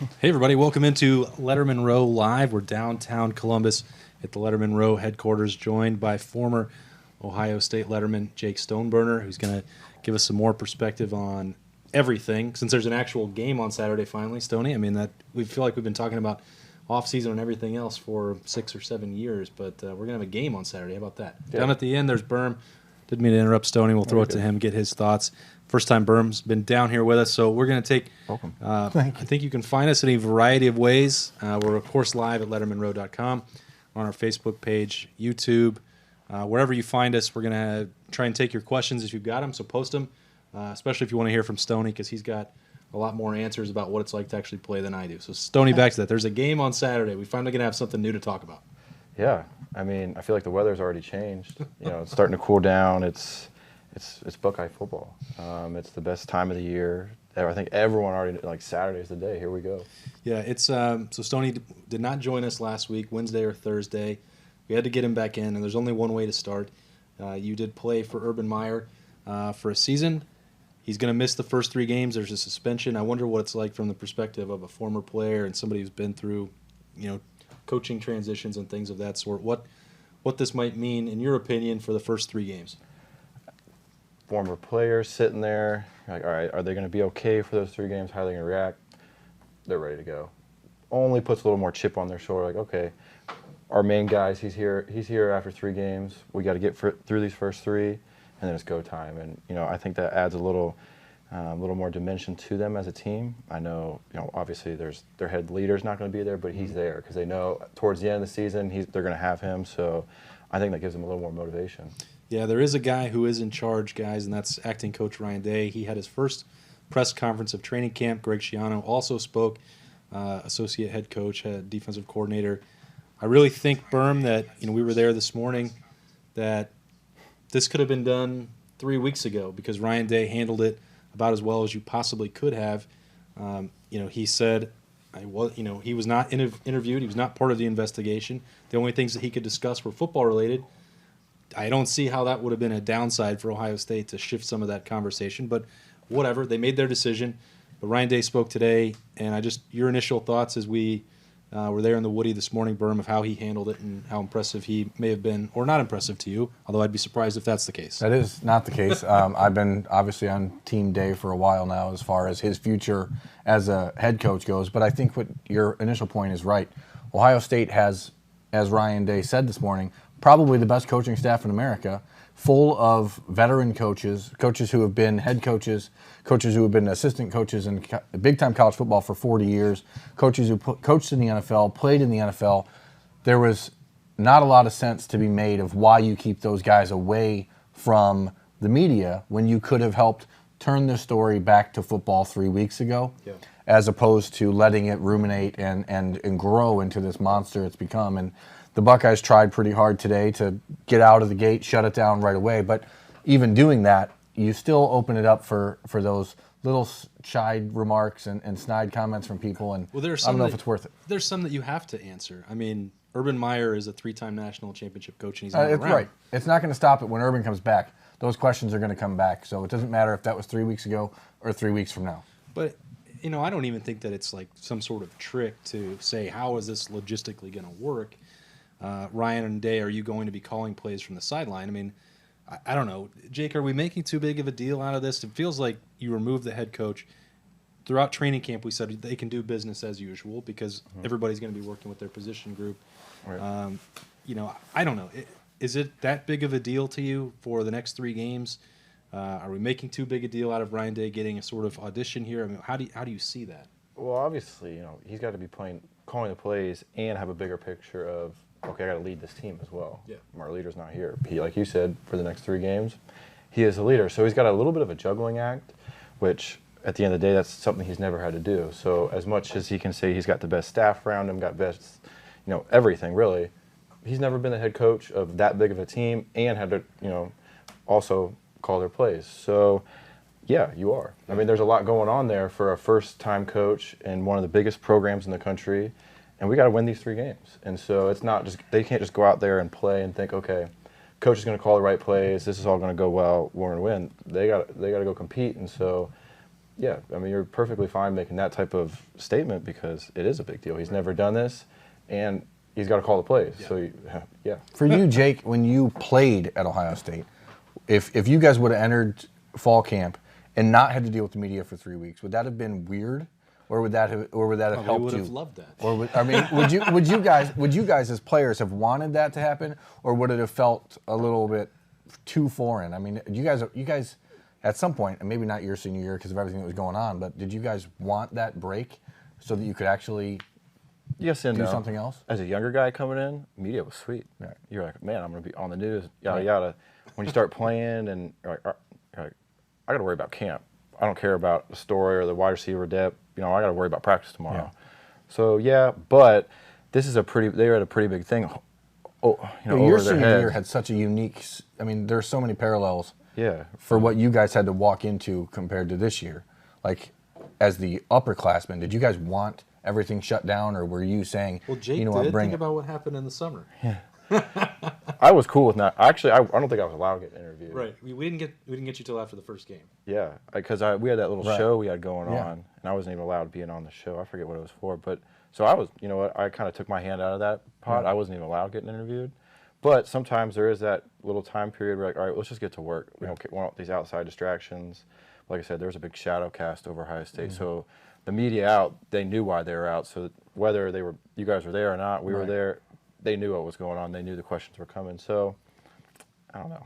Hey, everybody. Welcome into Lettermen Row Live. We're downtown Columbus at the Lettermen Row headquarters, joined by former Ohio State Letterman Jake Stoneburner, who's going to give us some more perspective on everything. Since there's an actual game on Saturday finally, Stoney, I mean, that we feel like we've been talking about off-season and everything else for 6 or 7 years, but we're going to have a game on Saturday. How about that? Yeah. Down at the end, there's Berm. Didn't mean to interrupt Stoney. We'll throw it to him, get his thoughts. First time Berm's been down here with us, so we're going to take. Welcome. I think you can find us in a variety of ways. We're, of course, live at lettermenrow.com, on our Facebook page, YouTube. Wherever you find us, we're going to try and take your questions if you've got them, so post them, especially if you want to hear from Stoney, because he's got a lot more answers about what it's like to actually play than I do. So, Stoney, back to that. There's a game on Saturday. We finally going to have something new to talk about. Yeah, I mean, I feel like the weather's already changed. It's starting to cool down. It's Buckeye football. It's the best time of the year. I think everyone already, like, Saturday's the day. Here we go. Yeah, it's so Stoney did not join us last week, Wednesday or Thursday. We had to get him back in, and there's only one way to start. You did play for Urban Meyer for a season. He's going to miss the first 3 games. There's a suspension. I wonder what it's like from the perspective of a former player and somebody who's been through, coaching transitions and things of that sort. What this might mean, in your opinion, for the first 3 games? Former players sitting there, like, all right, are they going to be okay for those 3 games? How are they going to react? They're ready to go. Only puts a little more chip on their shoulder, like, okay, our main guys, he's here after 3 games. We got to get through these first 3, and then it's go time. And I think that adds a little more dimension to them as a team. I know, obviously their head leader's not going to be there, but he's there because they know towards the end of the season they're going to have him. So I think that gives them a little more motivation. Yeah, there is a guy who is in charge, guys, and that's acting coach Ryan Day. He had his first press conference of training camp. Greg Schiano also spoke, associate head coach, defensive coordinator. I really think, Berm, that we were there this morning, that this could have been done 3 weeks ago because Ryan Day handled it about as well as you possibly could have. He said, he was not interviewed. He was not part of the investigation. The only things that he could discuss were football related. I don't see how that would have been a downside for Ohio State to shift some of that conversation, but whatever. They made their decision. But Ryan Day spoke today, and your initial thoughts as we were there in the Woody this morning, Berm, of how he handled it and how impressive he may have been, or not impressive to you, although I'd be surprised if that's the case. That is not the case. I've been obviously on Team Day for a while now as far as his future as a head coach goes, but I think what your initial point is right. Ohio State has, as Ryan Day said this morning, probably the best coaching staff in America, full of veteran coaches who have been head coaches who have been assistant coaches in big-time college football for 40 years, coaches who coached in the NFL, played in the NFL. There was not a lot of sense to be made of why you keep those guys away from the media when you could have helped turn the story back to football 3 weeks ago, as opposed to letting it ruminate and grow into this monster it's become. And the Buckeyes tried pretty hard today to get out of the gate, shut it down right away. But even doing that, you still open it up for those little chide remarks and snide comments from people. And I don't know if it's worth it. There's some that you have to answer. I mean, Urban Meyer is a 3-time national championship coach, and he's not around. Right. It's not going to stop it when Urban comes back. Those questions are going to come back. So it doesn't matter if that was 3 weeks ago or 3 weeks from now. But, I don't even think that it's like some sort of trick to say, how is this logistically going to work? Ryan and Day, are you going to be calling plays from the sideline? I mean, I don't know. Jake, are we making too big of a deal out of this? It feels like you removed the head coach. Throughout training camp, we said they can do business as usual because everybody's going to be working with their position group. Right. I don't know. Is it that big of a deal to you for the next 3 games? Are we making too big a deal out of Ryan Day getting a sort of audition here? I mean, how do you see that? Well, obviously, he's got to be calling the plays and have a bigger picture of, okay, I got to lead this team as well. Yeah. Our leader's not here. He, like you said, for the next 3 games, he is the leader. So he's got a little bit of a juggling act, which at the end of the day, that's something he's never had to do. So as much as he can say he's got the best staff around him, got best, everything really, he's never been the head coach of that big of a team and had to, also call their plays. So yeah, you are. I mean, there's a lot going on there for a first-time coach in one of the biggest programs in the country. And we got to win these 3 games. And so it's not just, they can't just go out there and play and think, okay, coach is going to call the right plays. This is all going to go well. We're going to win. They got to go compete. And so Yeah, I mean, you're perfectly fine making that type of statement because it is a big deal. He's never done this, and he's got to call the plays. Yeah. So, yeah. For you, Jake, when you played at Ohio State, if you guys would have entered fall camp and not had to deal with the media for 3 weeks, would that have been weird, or would that have helped you? I would have loved that. Or would you guys as players have wanted that to happen, or would it have felt a little bit too foreign? I mean, you guys at some point, and maybe not your senior year because of everything that was going on, but did you guys want that break so that you could actually do something else? As a younger guy coming in, media was sweet. Right. You're like, man, I'm going to be on the news, yada, yada. When you start playing and you're like, I got to worry about camp. I don't care about the story or the wide receiver depth. I got to worry about practice tomorrow. Yeah. So, yeah, but they had a pretty big thing your senior year had such a unique, there's so many parallels. Yeah. For what you guys had to walk into compared to this year. Like, as the upperclassmen, did you guys want everything shut down, or were you saying, well, Jake, think about what happened in the summer. Yeah. I was cool with that. Actually, I don't think I was allowed to get interviewed. Right. We didn't get you till after the first game. Yeah, because we had that little show we had going on, and I wasn't even allowed to be in on the show. I forget what it was for, but so I was. You know what? I kind of took my hand out of that pot. I wasn't even allowed getting interviewed. But sometimes there is that little time period where, like, all right, let's just get to work. We don't want these outside distractions. Like I said, there was a big shadow cast over Ohio State. So the media out, they knew why they were out. So whether you guys were there or not, we were there, they knew what was going on. They knew the questions were coming. So, I don't know.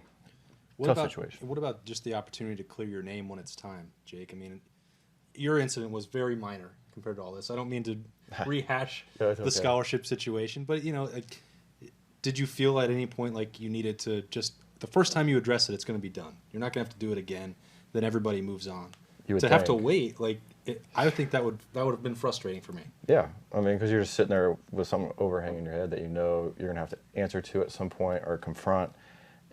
Tough situation. What about just the opportunity to clear your name when it's time, Jake? I mean, your incident was very minor compared to all this. I don't mean to rehash the scholarship situation, but, did you feel at any point like you needed to just, the first time you address it, it's going to be done. You're not going to have to do it again. Then everybody moves on. Have to wait, I would think that would have been frustrating for me. Yeah, because you're just sitting there with something overhanging your head that you're going to have to answer to at some point or confront,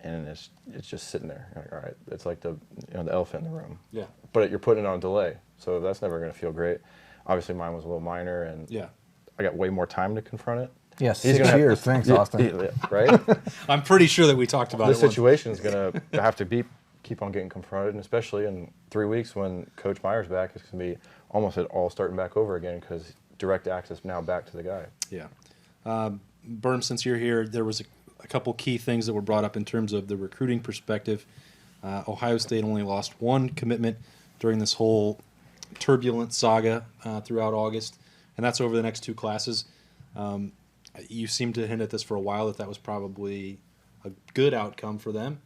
and it's just sitting there. You're like, all right, it's like the elephant in the room. Yeah. But you're putting it on delay, so that's never going to feel great. Obviously, mine was a little minor, and I got way more time to confront it. Yeah, 6 years. Thanks, Austin. Right? I'm pretty sure that we talked about this situation is going to have to keep on getting confronted, and especially in 3 weeks when Coach Meyer's back, it's going to be almost all starting back over again because direct access now back to the guy. Yeah. Berm, since you're here, there was a couple key things that were brought up in terms of the recruiting perspective. Ohio State only lost one commitment during this whole turbulent saga throughout August, and that's over the next two classes. You seemed to hint at this for a while that was probably a good outcome for them.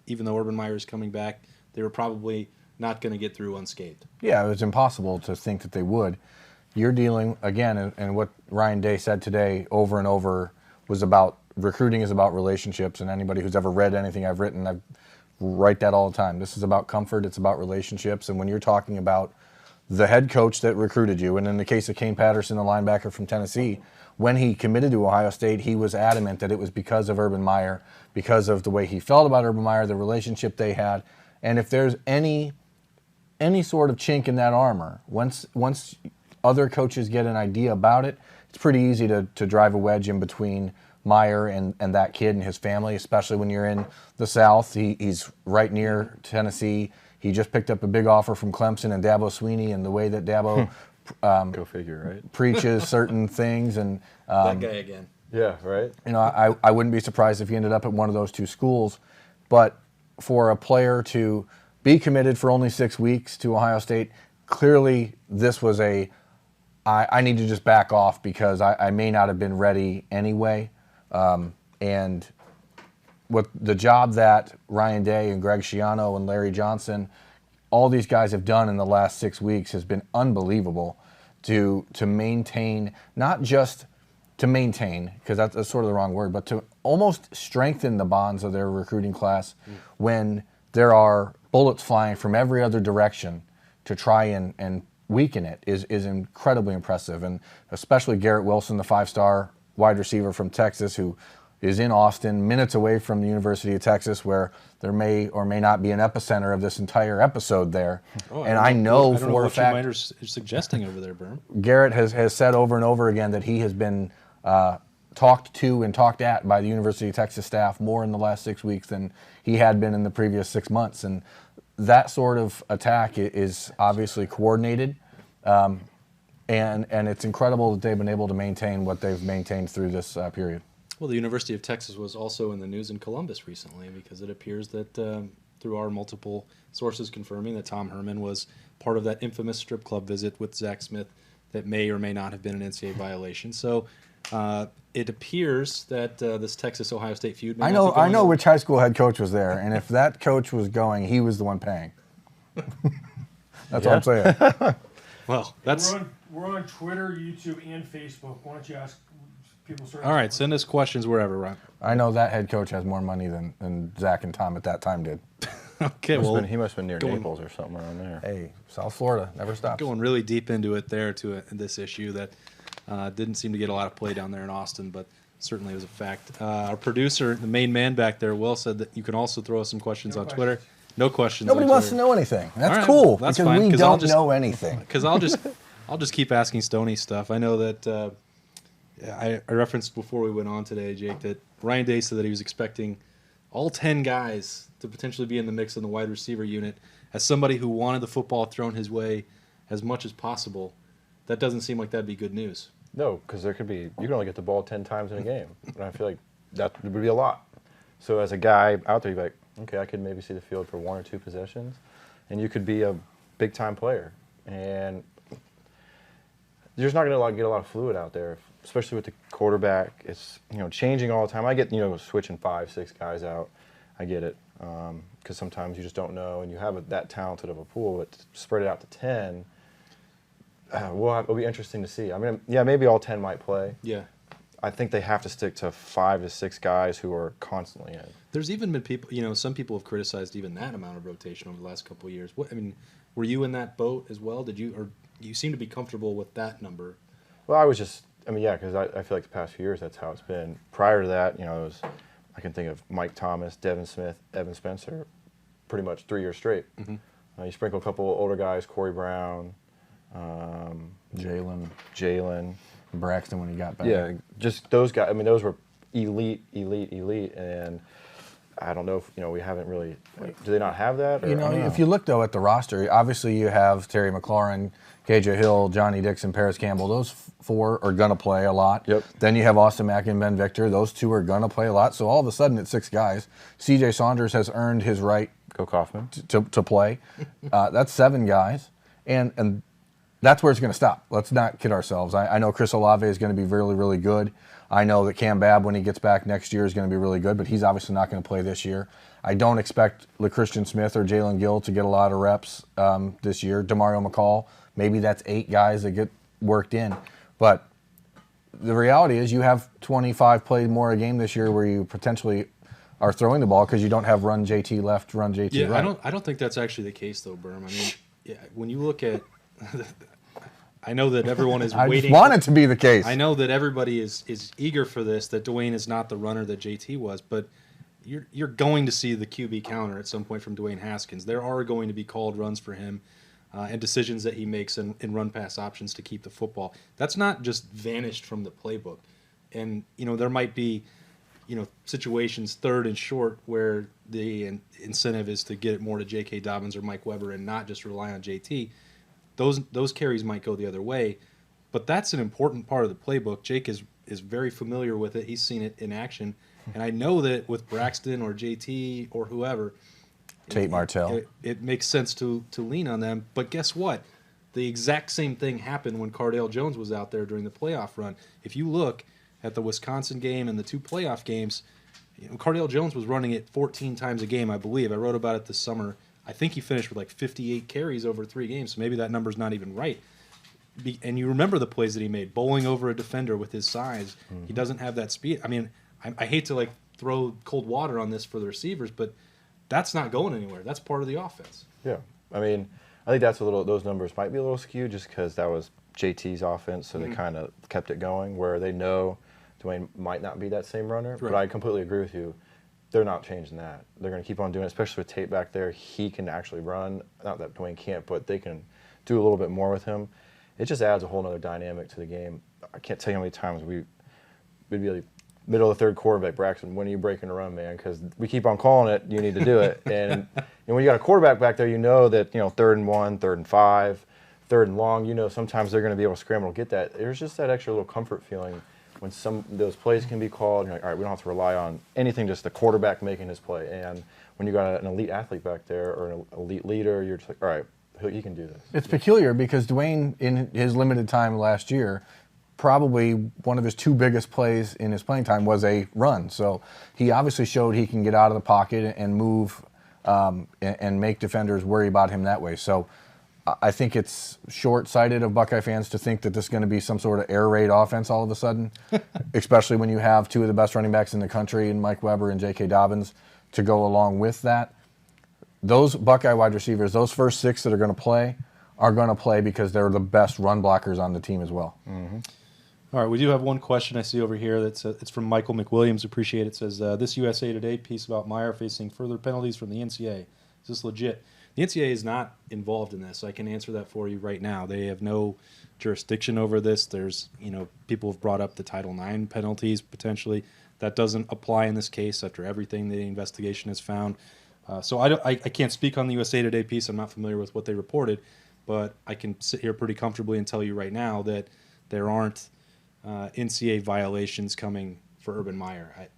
Even though Urban Meyer is coming back, they were probably not going to get through unscathed. Yeah, it was impossible to think that they would. You're dealing, again, and what Ryan Day said today over and over was about recruiting is about relationships, and anybody who's ever read anything I've written, I write that all the time. This is about comfort, it's about relationships, and when you're talking about the head coach that recruited you, and in the case of Kane Patterson, the linebacker from Tennessee, when he committed to Ohio State, he was adamant that it was because of Urban Meyer, because of the way he felt about Urban Meyer, the relationship they had. And if there's any sort of chink in that armor, once other coaches get an idea about it, it's pretty easy to drive a wedge in between Meyer and that kid and his family, especially when you're in the South. He's right near Tennessee. He just picked up a big offer from Clemson and Dabo Sweeney, and the way that Dabo go figure, right? preaches certain things. And that guy again. Yeah, right. I wouldn't be surprised if he ended up at one of those two schools. But for a player to be committed for only 6 weeks to Ohio State, clearly this was I need to just back off because I may not have been ready anyway. And what the job that Ryan Day and Greg Schiano and Larry Johnson, all these guys have done in the last 6 weeks has been unbelievable to maintain, not just to maintain, because that's sort of the wrong word, but to almost strengthen the bonds of their recruiting class when there are bullets flying from every other direction to try and weaken it is incredibly impressive. And especially Garrett Wilson, the 5-star wide receiver from Texas, who is in Austin, minutes away from the University of Texas, where there may or may not be an epicenter of this entire episode there. I know for a fact, what you might are suggesting over there, Berm. Garrett has said over and over again that he has been talked to and talked at by the University of Texas staff more in the last 6 weeks than he had been in the previous 6 months. And that sort of attack is obviously coordinated, and it's incredible that they've been able to maintain what they've maintained through this period. Well, the University of Texas was also in the news in Columbus recently because it appears that through our multiple sources confirming that Tom Herman was part of that infamous strip club visit with Zach Smith that may or may not have been an NCAA violation. So it appears that this Texas-Ohio State feud may I not be going know on. which high school head coach was there, and if that coach was going, he was the one paying. That's all I'm saying. Well, that's... We're on Twitter, YouTube, and Facebook. Why don't you ask people? All right, send us questions wherever, Ron. I know that head coach has more money than Zach and Tom at that time did. Okay, well... He must have been near Naples or something around there. Hey, South Florida never stops. Going really deep into it there to this issue that didn't seem to get a lot of play down there in Austin, but certainly was a fact. Our producer, the main man back there, Will, said that you can also throw us some questions on Twitter. No questions. Nobody on wants Twitter. to know anything. That's All right, cool that's because fine, we 'cause I'll don't just- know anything. Because I'll just keep asking Stoney stuff. I know that I referenced before we went on today, Jake, that Ryan Day said that he was expecting all 10 guys to potentially be in the mix in the wide receiver unit. As somebody who wanted the football thrown his way as much as possible, that doesn't seem like that'd be good news. No, because you can only get the ball 10 times in a game, and I feel like that would be a lot. So as a guy out there, you're like, okay, I could maybe see the field for 1 or 2 possessions, and you could be a big-time player. And you're just not going to get a lot of fluid out there, especially with the quarterback. It's changing all the time. I get switching 5, 6 guys out. I get it because sometimes you just don't know, and you have that talented of a pool. But to spread it out to 10, it'll be interesting to see. I mean, yeah, maybe all 10 might play. Yeah. I think they have to stick to 5 to 6 guys who are constantly in. There's even been people, some people have criticized even that amount of rotation over the last couple of years. Were you in that boat as well? Or you seem to be comfortable with that number? Well, I was just, because I feel like the past few years that's how it's been. Prior to that, I can think of Mike Thomas, Devin Smith, Evan Spencer, pretty much 3 years straight. Mm-hmm. You sprinkle a couple older guys, Corey Brown, Jalen, Braxton when he got back. Yeah, just those guys. Those were elite, and I don't know if we haven't really. Do they not have that? Or, If you look though at the roster, obviously you have Terry McLaurin, KJ Hill, Johnny Dixon, Paris Campbell. Those 4 are going to play a lot. Yep. Then you have Austin Mack and Ben Victor. Those 2 are going to play a lot. So all of a sudden it's 6 guys. C.J. Saunders has earned his right Go Kaufman to play. That's 7 guys, and that's where it's going to stop. Let's not kid ourselves. I know Chris Olave is going to be really, really good. I know that Cam Babb, when he gets back next year, is going to be really good, but he's obviously not going to play this year. I don't expect LaChristian Smith or Jalen Gill to get a lot of reps this year. Demario McCall, maybe that's 8 guys that get worked in. But the reality is you have 25 played more a game this year where you potentially are throwing the ball because you don't have run JT left, run JT right. I don't think that's actually the case, though, Berm. When you look at... I know that everyone is waiting. I just want it to be the case. I know that everybody is eager for this, that Dwayne is not the runner that JT was, but you're going to see the QB counter at some point from Dwayne Haskins. There are going to be called runs for him and decisions that he makes in run-pass options to keep the football. That's not just vanished from the playbook. And, there might be, situations 3rd and short where the incentive is to get it more to J.K. Dobbins or Mike Weber and not just rely on JT. Those carries might go the other way, but that's an important part of the playbook. Jake is very familiar with it. He's seen it in action, and I know that with Braxton or JT or whoever, Tate Martell, it makes sense to lean on them. But guess what? The exact same thing happened when Cardale Jones was out there during the playoff run. If you look at the Wisconsin game and the 2 playoff games, Cardale Jones was running it 14 times a game, I believe. I wrote about it this summer. I think he finished with like 58 carries over 3 games, so maybe that number's not even right. And you remember the plays that he made, bowling over a defender with his size. Mm-hmm. He doesn't have that speed. I hate to throw cold water on this for the receivers, but that's not going anywhere. That's part of the offense. Yeah, I think that's those numbers might be a little skewed just because that was JT's offense, so they kind of kept it going where they know Dwayne might not be that same runner. Right. But I completely agree with you. They're not changing that. They're going to keep on doing it, especially with Tate back there. He can actually run. Not that Dwayne can't, but they can do a little bit more with him. It just adds a whole other dynamic to the game. I can't tell you how many times we'd be middle of the third quarter, like, Braxton, when are you breaking a run, man? Because we keep on calling it, you need to do it. And when you got a quarterback back there, you know that, 3rd and 1, 3rd and 5, 3rd and long, sometimes they're going to be able to scramble to get that. There's just that extra little comfort feeling when some of those plays can be called. You're like, all right, we don't have to rely on anything, just the quarterback making his play. And when you got an elite athlete back there or an elite leader, you're just like, all right, he can do this. It's peculiar because Dwayne, in his limited time last year, probably one of his 2 biggest plays in his playing time was a run. So he obviously showed he can get out of the pocket and move and make defenders worry about him that way. So I think it's short-sighted of Buckeye fans to think that this is going to be some sort of air raid offense all of a sudden, especially when you have 2 of the best running backs in the country in Mike Weber and J.K. Dobbins to go along with that. Those Buckeye wide receivers, those first 6 that are going to play because they're the best run blockers on the team as well. Mm-hmm. All right, we do have one question I see over here. It's from Michael McWilliams. Appreciate it. It says, this USA Today piece about Meyer facing further penalties from the NCAA. Is this legit? The NCAA is not involved in this. I can answer that for you right now. They have no jurisdiction over this. There's, people have brought up the Title IX penalties potentially. That doesn't apply in this case after everything the investigation has found. So I can't speak on the USA Today piece. I'm not familiar with what they reported, but I can sit here pretty comfortably and tell you right now that there aren't NCAA violations coming for Urban Meyer.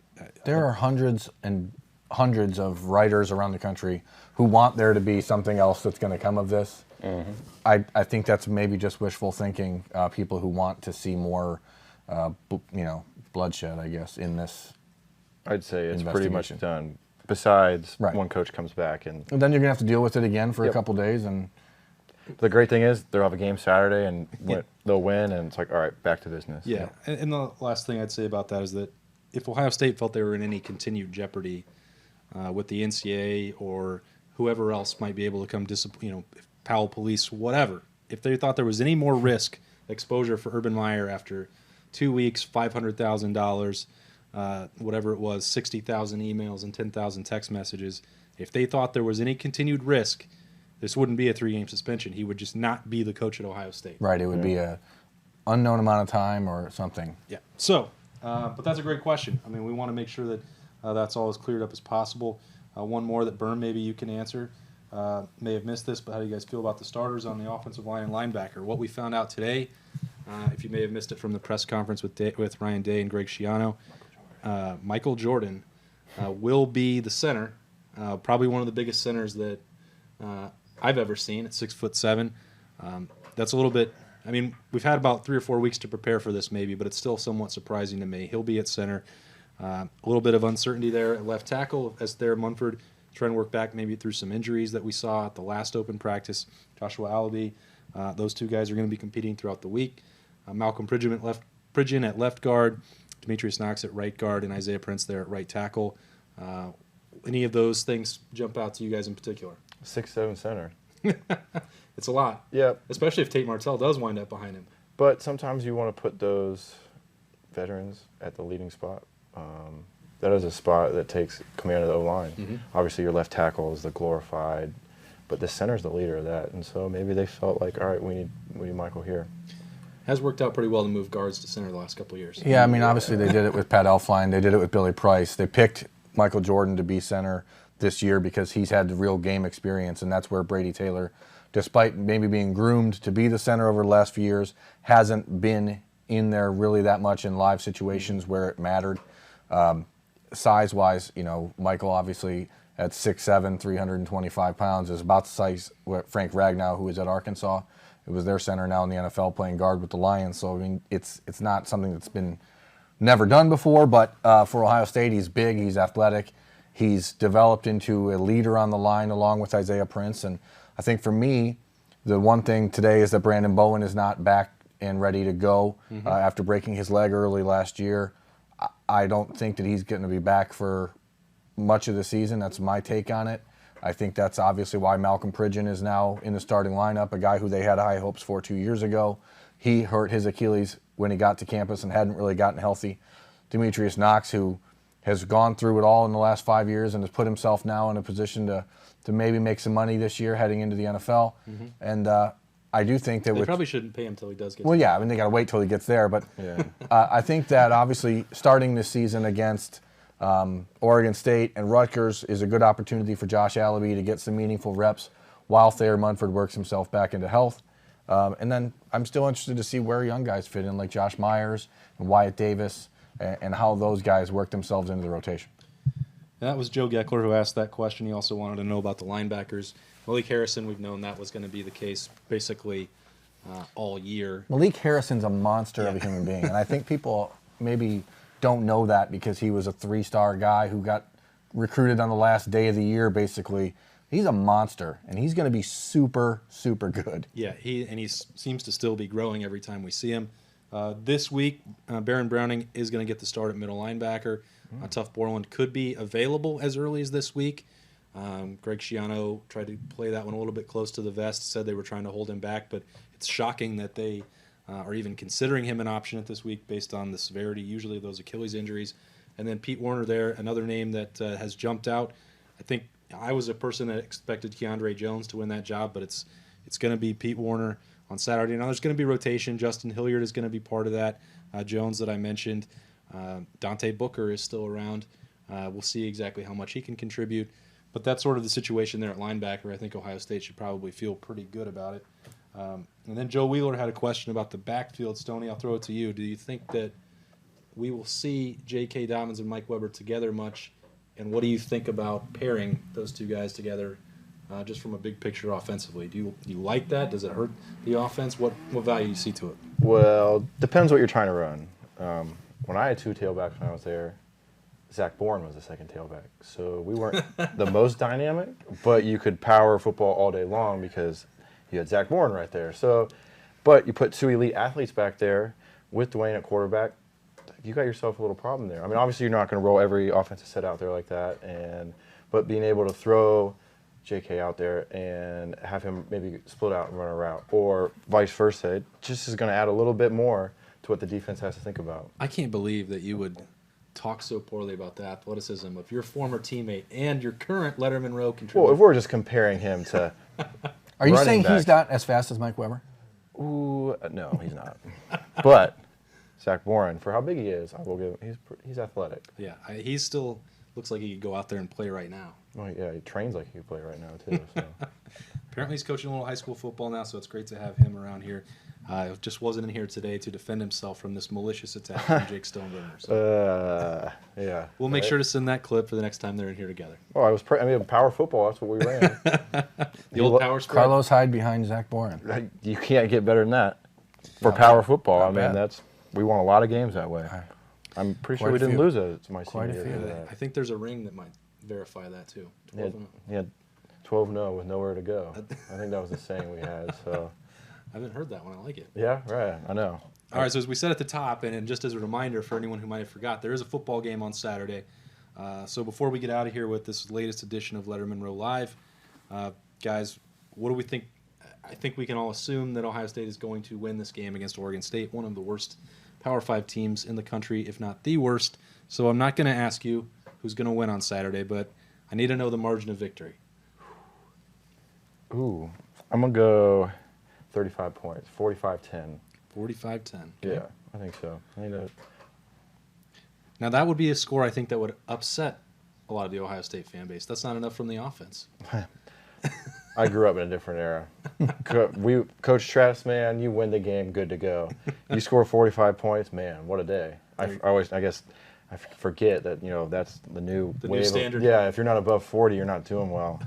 There are hundreds and hundreds of writers around the country who want there to be something else that's going to come of this. Mm-hmm. I think that's maybe just wishful thinking. People who want to see more, bloodshed, I guess, in this. I'd say it's pretty much done. Besides, one coach comes back and then you're gonna have to deal with it again for a couple days. And the great thing is they'll have a game Saturday and they'll win, and it's like, all right, back to business. Yeah, and the last thing I'd say about that is that if Ohio State felt they were in any continued jeopardy with the NCAA or whoever else might be able to come Powell Police, whatever, if they thought there was any more risk exposure for Urban Meyer after 2 weeks, $500,000, whatever it was, 60,000 emails and 10,000 text messages, if they thought there was any continued risk, this wouldn't be a 3-game suspension. He would just not be the coach at Ohio State. Right, it would be a unknown amount of time or something. Yeah. So, but that's a great question. I mean, we want to make sure that that's all as cleared up as possible. One more that Berm, maybe you can answer. May have missed this, but how do you guys feel about the starters on the offensive line and linebacker? What we found out today, if you may have missed it from the press conference with Ryan Day and Greg Schiano, Michael Jordan will be the center, probably one of the biggest centers that I've ever seen at 6'7". That's a little bit. I mean, we've had about 3 or 4 weeks to prepare for this, maybe, but it's still somewhat surprising to me. He'll be at center. A little bit of uncertainty there at left tackle as Thayer Munford trying to work back maybe through some injuries that we saw at the last open practice. Joshua Alabi, those 2 guys are going to be competing throughout the week. Malcolm Pridgeon at left guard, Demetrius Knox at right guard, and Isaiah Prince there at right tackle. Any of those things jump out to you guys in particular? 6'7" center. It's a lot. Yeah. Especially if Tate Martell does wind up behind him. But sometimes you want to put those veterans at the leading spot. That is a spot that takes command of the O-line. Mm-hmm. Obviously, your left tackle is the glorified, but the center's the leader of that. And so maybe they felt like, all right, we need Michael here. Has worked out pretty well to move guards to center the last couple of years. Yeah, I mean, obviously they did it with Pat Elflein. They did it with Billy Price. They picked Michael Jordan to be center this year because he's had the real game experience, and that's where Brady Taylor, despite maybe being groomed to be the center over the last few years, hasn't been in there really that much in live situations where it mattered. Size-wise, Michael obviously at 6'7", 325 pounds is about the size what Frank Ragnow, who is at Arkansas. It was their center now in the NFL playing guard with the Lions. So, I mean, it's not something that's been never done before, but for Ohio State, he's big, he's athletic. He's developed into a leader on the line along with Isaiah Prince. And I think for me, the one thing today is that Brandon Bowen is not back and ready to go after breaking his leg early last year. I don't think that he's going to be back for much of the season. That's my take on it. I think that's obviously why Malcolm Pridgeon is now in the starting lineup, a guy who they had high hopes for 2 years ago. He hurt his Achilles when he got to campus and hadn't really gotten healthy. Demetrius Knox, who has gone through it all in the last 5 years and has put himself now in a position to maybe make some money this year heading into the NFL. Mm-hmm. And I do think that They probably shouldn't pay him until he does get. Well, yeah, I mean they got to wait till he gets there. But Yeah. I think that obviously starting this season against Oregon State and Rutgers is a good opportunity for Josh Allaby to get some meaningful reps while Thayer Munford works himself back into health. And then I'm still interested to see where young guys fit in, like Josh Myers and Wyatt Davis, and how those guys work themselves into the rotation. And that was Joe Geckler who asked that question. He also wanted to know about the linebackers. Malik Harrison, we've known that was going to be the case basically all year. Malik Harrison's a monster of a human being, and I think people maybe don't know that because he was a 3-star guy who got recruited on the last day of the year, basically. He's a monster, and he's going to be super, super good. Yeah, he seems to still be growing every time we see him. This week, Baron Browning is going to get the start at middle linebacker. Tuff Borland could be available as early as this week. Greg Schiano tried to play that one a little bit close to the vest, said they were trying to hold him back, but it's shocking that they are even considering him an option at this week based on the severity, usually of those Achilles injuries. And then Pete Warner there, another name that has jumped out. I think I was a person that expected Keandre Jones to win that job, but it's going to be Pete Warner on Saturday. Now there's going to be rotation. Justin Hilliard is going to be part of that. Jones that I mentioned. Dante Booker is still around. We'll see exactly how much he can contribute. But that's sort of the situation there at linebacker. I think Ohio State should probably feel pretty good about it. And then Joe Wheeler had a question about the backfield. Stoney, I'll throw it to you. Do you think that we will see J.K. Dobbins and Mike Weber together much? And what do you think about pairing those two guys together just from a big picture offensively? Do you like that? Does it hurt the offense? What value do you see to it? Well, depends what you're trying to run. When I had 2 tailbacks when I was there, Zach Bourne was the second tailback. So we weren't the most dynamic, but you could power football all day long because you had Zach Bourne right there. So, but you put 2 elite athletes back there with Dwayne at quarterback, you got yourself a little problem there. I mean, obviously you're not going to roll every offensive set out there like that, but being able to throw JK out there and have him maybe split out and run a route, or vice versa, it just is going to add a little bit more to what the defense has to think about. I can't believe that you would talk so poorly about the athleticism of your former teammate and your current Lettermen row contributor. Well, if we're just comparing him to Are you saying back, he's not as fast as Mike Weber? Ooh, no, he's not. But Zach Bourne, for how big he is, I will give him. He's athletic. Yeah, he still looks like he could go out there and play right now. Oh yeah, he trains like he could play right now too. So. Apparently he's coaching a little high school football now, so it's great to have him around here. Just wasn't in here today to defend himself from this malicious attack from Jake Stoneburner. So Yeah. we'll make sure to send that clip for the next time they're in here together. Oh, I mean, power football. That's what we ran. The old power spread. Carlos Hyde behind Zach Bourne. You can't get better than that for power football. not I mean, bad. we won a lot of games that way. I'm pretty sure Quite we a didn't few. lose it. My Quite a senior few. year of that. I think there's a ring that might verify that too. 12 and Yeah, 12-0 with nowhere to go. I think that was the saying we had. So I haven't heard that one. I like it. yeah, right. I know. All right, so as we said at the top, and just as a reminder for anyone who might have forgot, there is a football game on Saturday. So before we get out of here with this latest edition of Lettermen Row Live, guys, what do we think? I think we can all assume that Ohio State is going to win this game against Oregon State, one of the worst Power 5 teams in the country, if not the worst. So I'm not going to ask you who's going to win on Saturday, but I need to know the margin of victory. Ooh, I'm going to go 35 points, 45-10. 45-10. Yeah, I think so. I think that. Now, that would be a score, I think, that would upset a lot of the Ohio State fan base. That's not enough from the offense. I grew up in a different era. Coach Travis, man, you win the game, good to go. You score 45 points, man, what a day. I guess I forget that, that's the new new standard. Yeah, if you're not above 40, you're not doing well.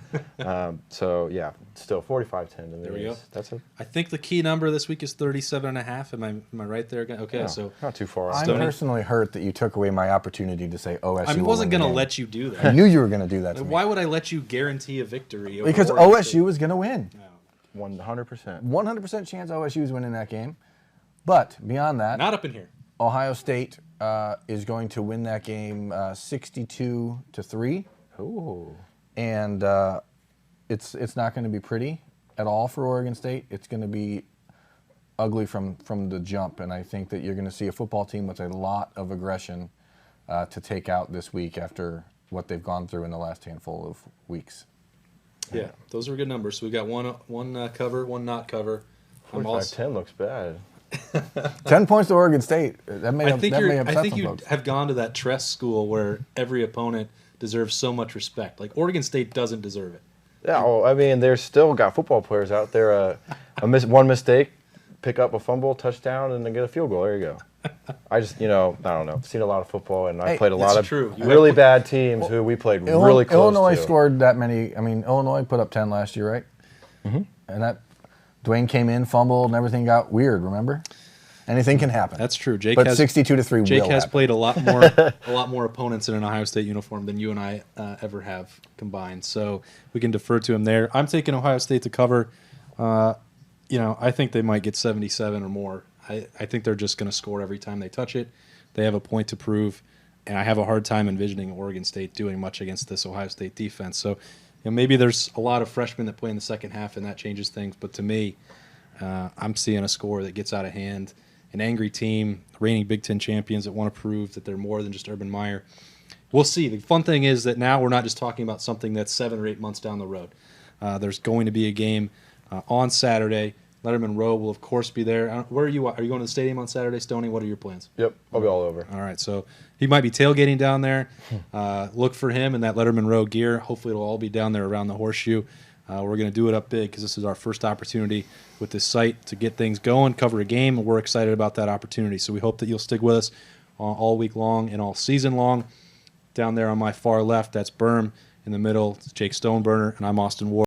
So, yeah, still 45-10 to me. There we go. That's I think the key number this week is 37.5. Am I right there? Okay, no, so not too far off. I'm personally hurt that you took away my opportunity to say OSU. I wasn't going to let you do that. I knew you were going to do that to me. Why would I let you guarantee a victory? Over Because Oregon OSU State? was going to win. 100%. 100% chance OSU is winning that game. But beyond that, Not up in here. Ohio State is going to win that game 62-3. Ooh. And it's not going to be pretty at all for Oregon State. It's going to be ugly from the jump, and I think that you're going to see a football team with a lot of aggression to take out this week after what they've gone through in the last handful of weeks. Yeah, those are good numbers. So we got one cover, one not cover. 25-10 looks bad. 10 points to Oregon State. That may I think upset you folks. have gone to that Tress school where every opponent deserves so much respect. Like Oregon State doesn't deserve it. Yeah, well, I mean, they're still got football players out there. One mistake, pick up a fumble, touchdown, and then get a field goal. There you go. I just, I don't know. I've seen a lot of football, and I played a lot of really bad teams who we played really close Illinois to. scored that many. I mean, Illinois put up 10 last year, right? Mm-hmm. And that Dwayne came in, fumbled, and everything got weird, remember? Anything can happen. That's true. Jake but has 62-3 Jake will has happen. played a lot more opponents in an Ohio State uniform than you and I ever have combined. So we can defer to him there. I'm taking Ohio State to cover. I think they might get 77 or more. I think they're just going to score every time they touch it. They have a point to prove, and I have a hard time envisioning Oregon State doing much against this Ohio State defense. So maybe there's a lot of freshmen that play in the second half, and that changes things. But to me, I'm seeing a score that gets out of hand. An angry team, reigning Big Ten champions that want to prove that they're more than just Urban Meyer. We'll see. The fun thing is that now we're not just talking about something that's 7 or 8 months down the road. There's going to be a game on Saturday. Lettermen Row will, of course, be there. Where are you? Are you going to the stadium on Saturday, Stoney? What are your plans? Yep, I'll be all over. All right, so he might be tailgating down there. Look for him in that Lettermen Row gear. Hopefully it'll all be down there around the horseshoe. We're going to do it up big because this is our first opportunity with this site to get things going, cover a game, and we're excited about that opportunity. So we hope that you'll stick with us all week long and all season long. Down there on my far left, that's Berm. In the middle, it's Jake Stoneburner, and I'm Austin Ward.